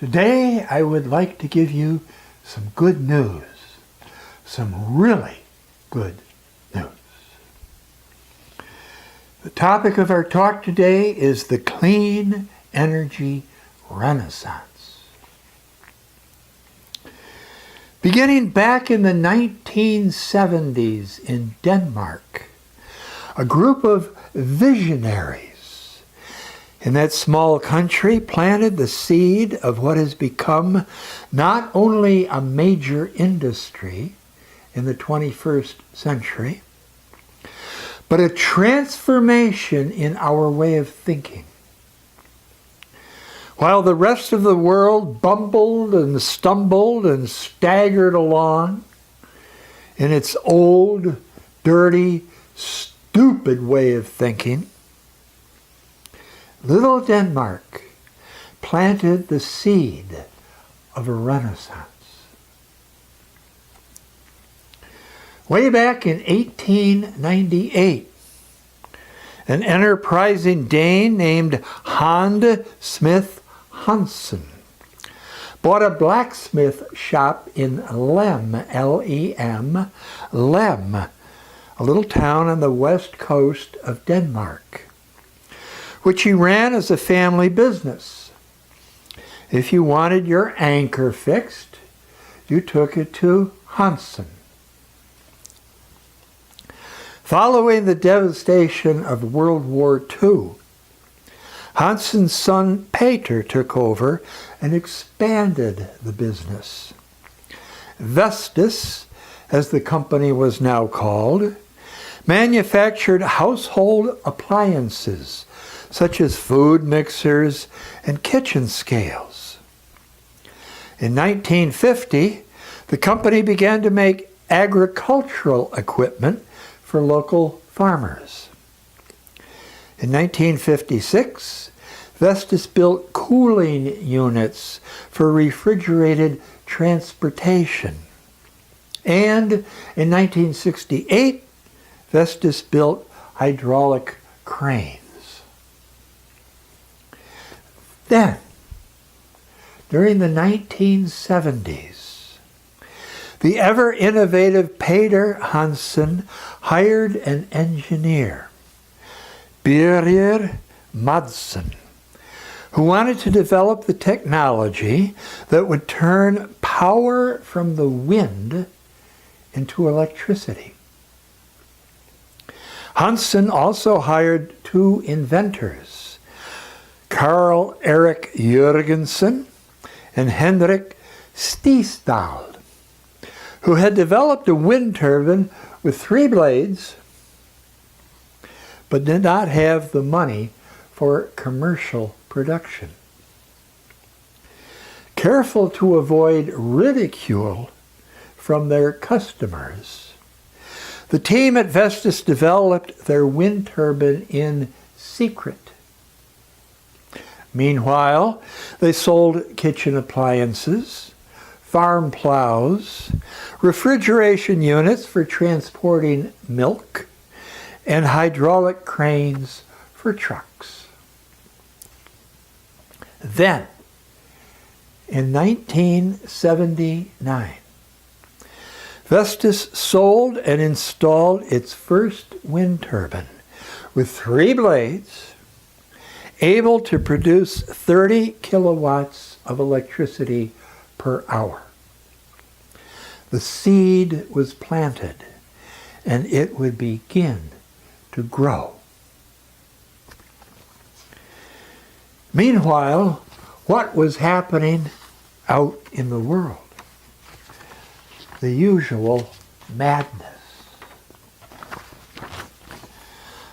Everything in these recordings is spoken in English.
Today I would like to give you some good news, some really good news. The topic of our talk today is the clean energy renaissance. Beginning back in the 1970s in Denmark, a group of visionaries in that small country planted the seed of what has become not only a major industry in the 21st century, but a transformation in our way of thinking. While the rest of the world bumbled and stumbled and staggered along in its old, dirty, stupid way of thinking, little Denmark planted the seed of a renaissance. Way back in 1898, an enterprising Dane named Hand Smith Hansen bought a blacksmith shop in Lem, L-E-M, Lem, a little town on the west coast of Denmark, which he ran as a family business. If you wanted your anchor fixed, you took it to Hansen. Following the devastation of World War II, Hansen's son Peder took over and expanded the business. Vestas, as the company was now called, manufactured household appliances such as food mixers and kitchen scales. In 1950, the company began to make agricultural equipment for local farmers. In 1956, Vestas built cooling units for refrigerated transportation. And in 1968, Vestas built hydraulic cranes. Then, during the 1970s, the ever-innovative Peder Hansen hired an engineer, Birger Madsen, who wanted to develop the technology that would turn power from the wind into electricity. Hansen also hired two inventors, Karl Erik Jørgensen and Henrik Stiesdal, who had developed a wind turbine with 3 blades, but did not have the money for commercial production. Careful to avoid ridicule from their customers, the team at Vestas developed their wind turbine in secret. Meanwhile, they sold kitchen appliances, farm plows, refrigeration units for transporting milk, and hydraulic cranes for trucks. Then, in 1979, Vestas sold and installed its first wind turbine with 3 blades, able to produce 30 kilowatts of electricity per hour. The seed was planted, and it would begin to grow. Meanwhile, what was happening out in the world? The usual madness.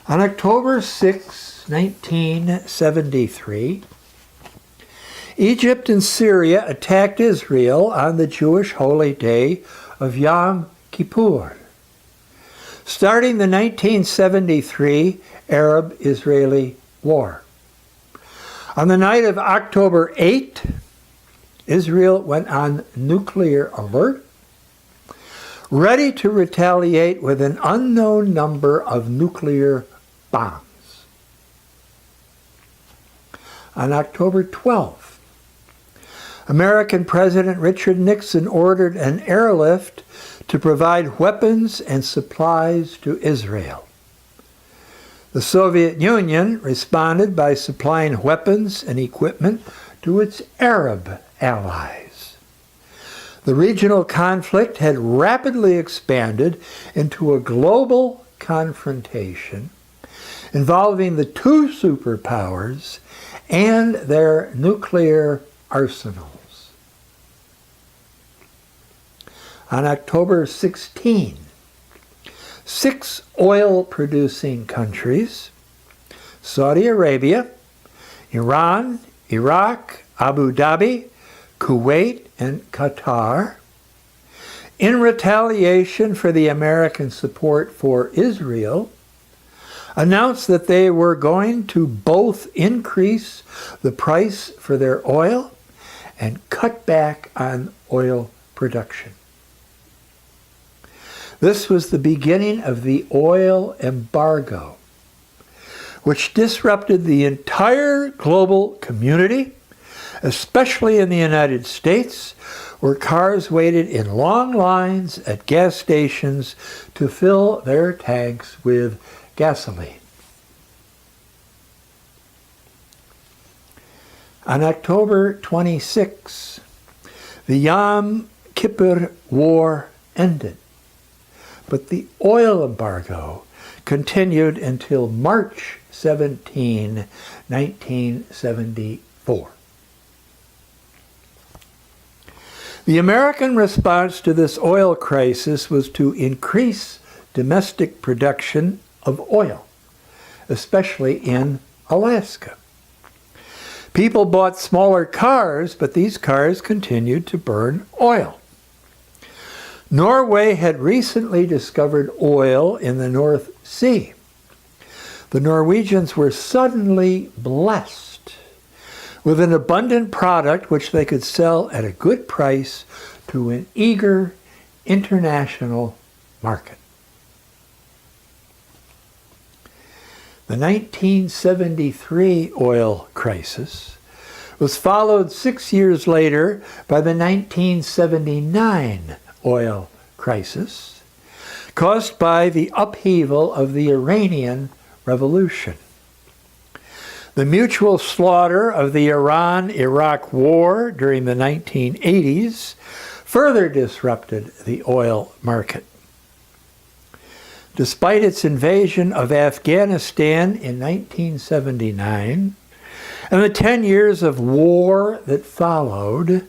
On October 6, 1973, Egypt and Syria attacked Israel on the Jewish holy day of Yom Kippur, starting the 1973 Arab-Israeli War. On the night of October 8, Israel went on nuclear alert, ready to retaliate with an unknown number of nuclear bombs. On October 12th, American President Richard Nixon ordered an airlift to provide weapons and supplies to Israel. The Soviet Union responded by supplying weapons and equipment to its Arab allies. The regional conflict had rapidly expanded into a global confrontation involving the two superpowers and their nuclear arsenals. On October 16, 6 oil-producing countries, Saudi Arabia, Iran, Iraq, Abu Dhabi, Kuwait, and Qatar, in retaliation for the American support for Israel, announced that they were going to both increase the price for their oil and cut back on oil production. This was the beginning of the oil embargo, which disrupted the entire global community, especially in the United States, where cars waited in long lines at gas stations to fill their tanks with gasoline. On October 26, the Yom Kippur War ended, but the oil embargo continued until March 17, 1974. The American response to this oil crisis was to increase domestic production of oil, especially in Alaska. People bought smaller cars, but these cars continued to burn oil. Norway had recently discovered oil in the North Sea. The Norwegians were suddenly blessed with an abundant product which they could sell at a good price to an eager international market. The 1973 oil crisis was followed 6 years later by the 1979 oil crisis, caused by the upheaval of the Iranian Revolution. The mutual slaughter of the Iran-Iraq War during the 1980s further disrupted the oil market. Despite its invasion of Afghanistan in 1979 and the 10 years of war that followed,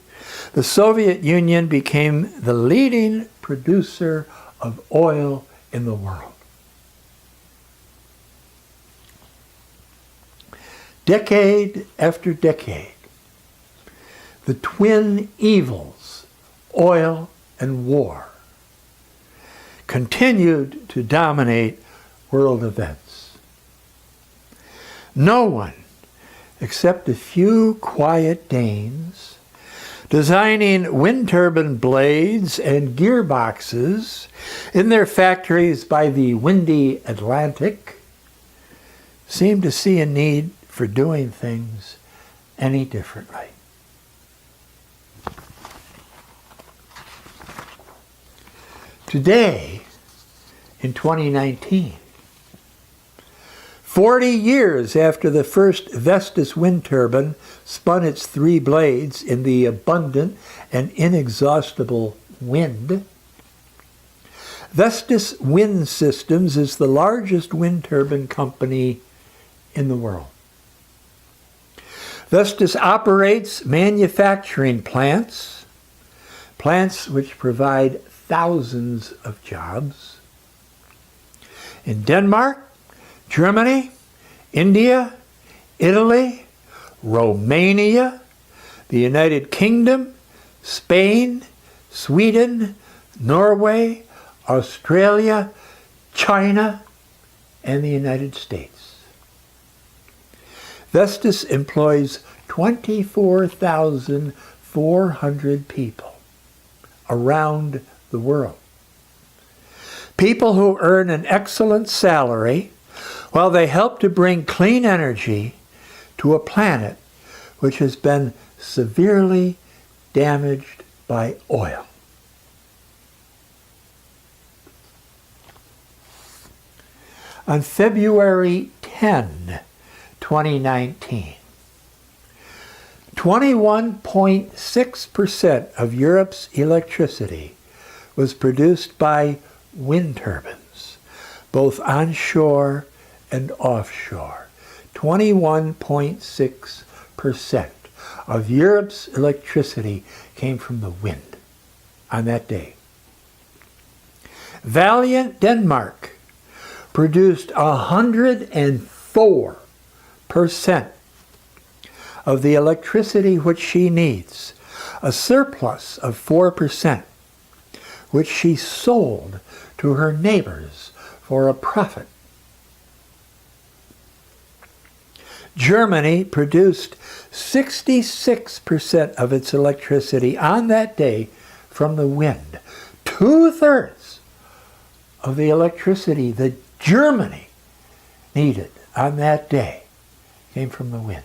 the Soviet Union became the leading producer of oil in the world. Decade after decade, the twin evils, oil and war, continued to dominate world events. No one, except a few quiet Danes, designing wind turbine blades and gearboxes in their factories by the windy Atlantic, seemed to see a need for doing things any differently. Today, in 2019, 40 years after the first Vestas wind turbine spun its 3 blades in the abundant and inexhaustible wind, Vestas Wind Systems is the largest wind turbine company in the world. Vestas operates manufacturing plants which provide thousands of jobs in Denmark, Germany, India, Italy, Romania, the United Kingdom, Spain, Sweden, Norway, Australia, China, and the United States. Vestas employs 24,400 people around the world. People who earn an excellent salary while they help to bring clean energy to a planet which has been severely damaged by oil. On February 10, 2019, 21.6% of Europe's electricity was produced by wind turbines, both onshore and offshore. 21.6% of Europe's electricity came from the wind on that day. Valiant Denmark produced 104% of the electricity which she needs, a surplus of 4%, which she sold to her neighbors for a profit. Germany produced 66% of its electricity on that day from the wind. 2/3 of the electricity that Germany needed on that day came from the wind.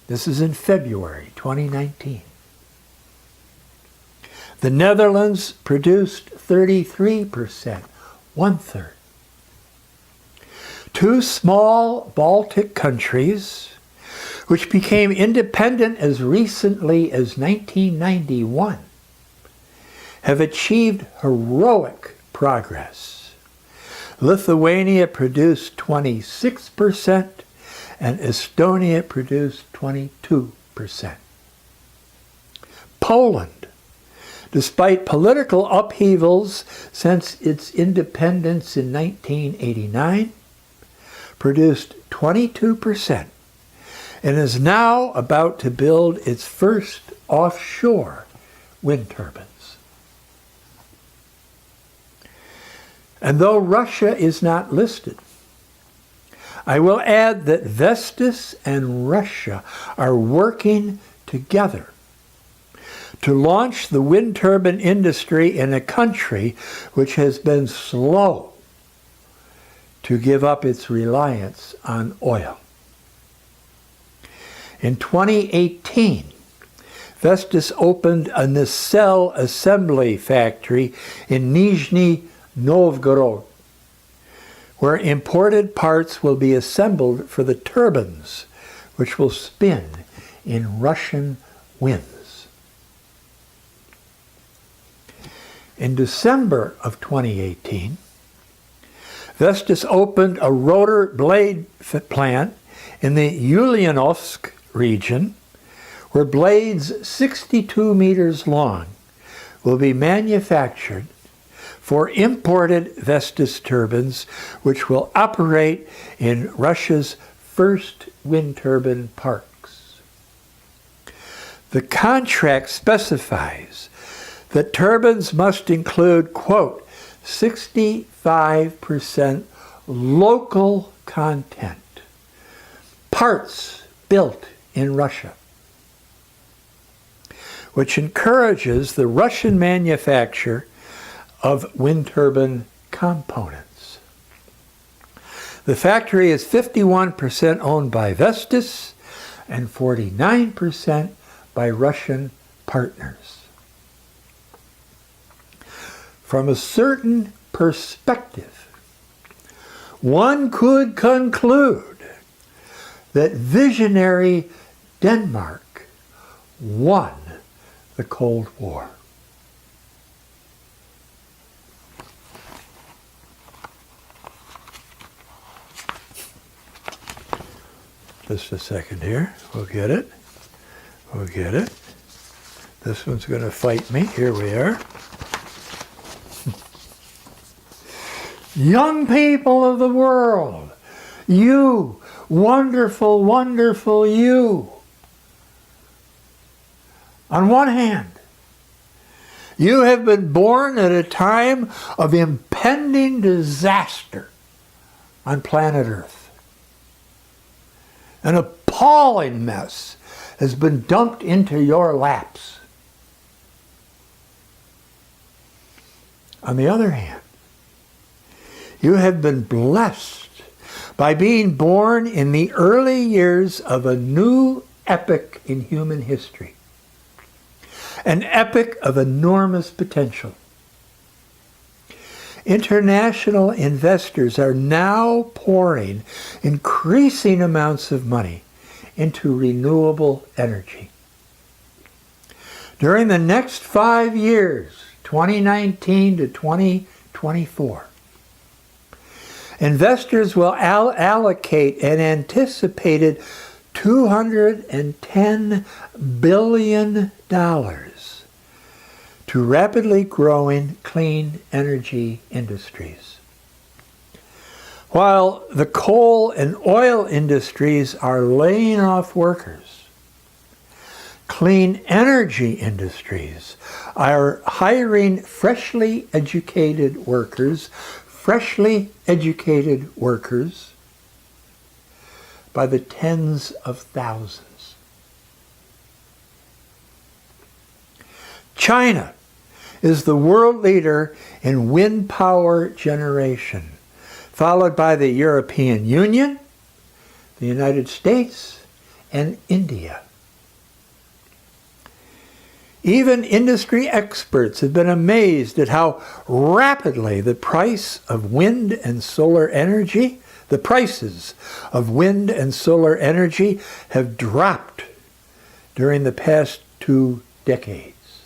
This is in February 2019. The Netherlands produced 33%, 1/3. Two small Baltic countries, which became independent as recently as 1991, have achieved heroic progress. Lithuania produced 26%, and Estonia produced 22%. Poland, despite political upheavals since its independence in 1989, produced 22% and is now about to build its first offshore wind turbines. And though Russia is not listed, I will add that Vestas and Russia are working together to launch the wind turbine industry in a country which has been slow to give up its reliance on oil. In 2018, Vestas opened a nacelle assembly factory in Nizhny Novgorod, where imported parts will be assembled for the turbines, which will spin in Russian winds. In December of 2018, Vestas opened a rotor blade plant in the Ulyanovsk region, where blades 62 meters long will be manufactured for imported Vestas turbines, which will operate in Russia's first wind turbine parks. The contract specifies that turbines must include, quote, 65% local content, parts built in Russia, which encourages the Russian manufacture of wind turbine components. The factory is 51% owned by Vestas and 49% by Russian partners. From a certain perspective, one could conclude that visionary Denmark won the Cold War. Just a second here. We'll get it. We'll get it. This one's going to fight me. Here we are. Young people of the world, you, wonderful, wonderful you. On one hand, you have been born at a time of impending disaster on planet Earth. An appalling mess has been dumped into your laps. On the other hand, you have been blessed by being born in the early years of a new epic in human history. An epic of enormous potential. International investors are now pouring increasing amounts of money into renewable energy. During the next 5 years, 2019 to 2024, investors will allocate an anticipated $210 billion to rapidly growing clean energy industries. While the coal and oil industries are laying off workers, clean energy industries are hiring freshly educated workers by the tens of thousands. China is the world leader in wind power generation, followed by the European Union, the United States, and India. Even industry experts have been amazed at how rapidly the price of wind and solar energy, the prices of wind and solar energy have dropped during the past 2 decades,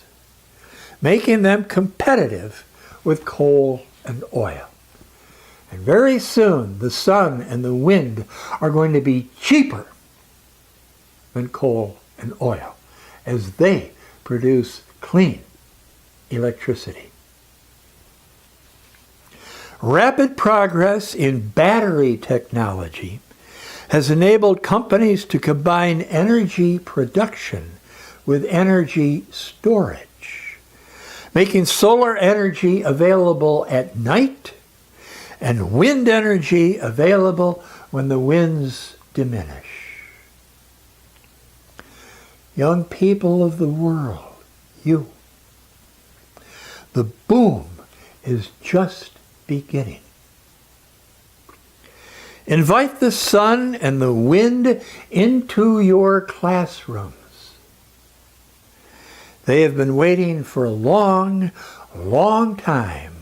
making them competitive with coal and oil. And very soon, the sun and the wind are going to be cheaper than coal and oil as they produce clean electricity. Rapid progress in battery technology has enabled companies to combine energy production with energy storage, making solar energy available at night and wind energy available when the winds diminish. Young people of the world, you, the boom is just beginning. Invite the sun and the wind into your classrooms. They have been waiting for a long, long time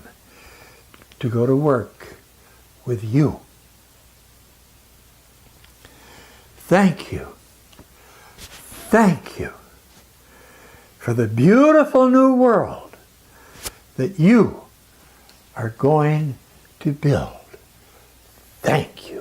to go to work with you. Thank you. Thank you for the beautiful new world that you are going to build. Thank you.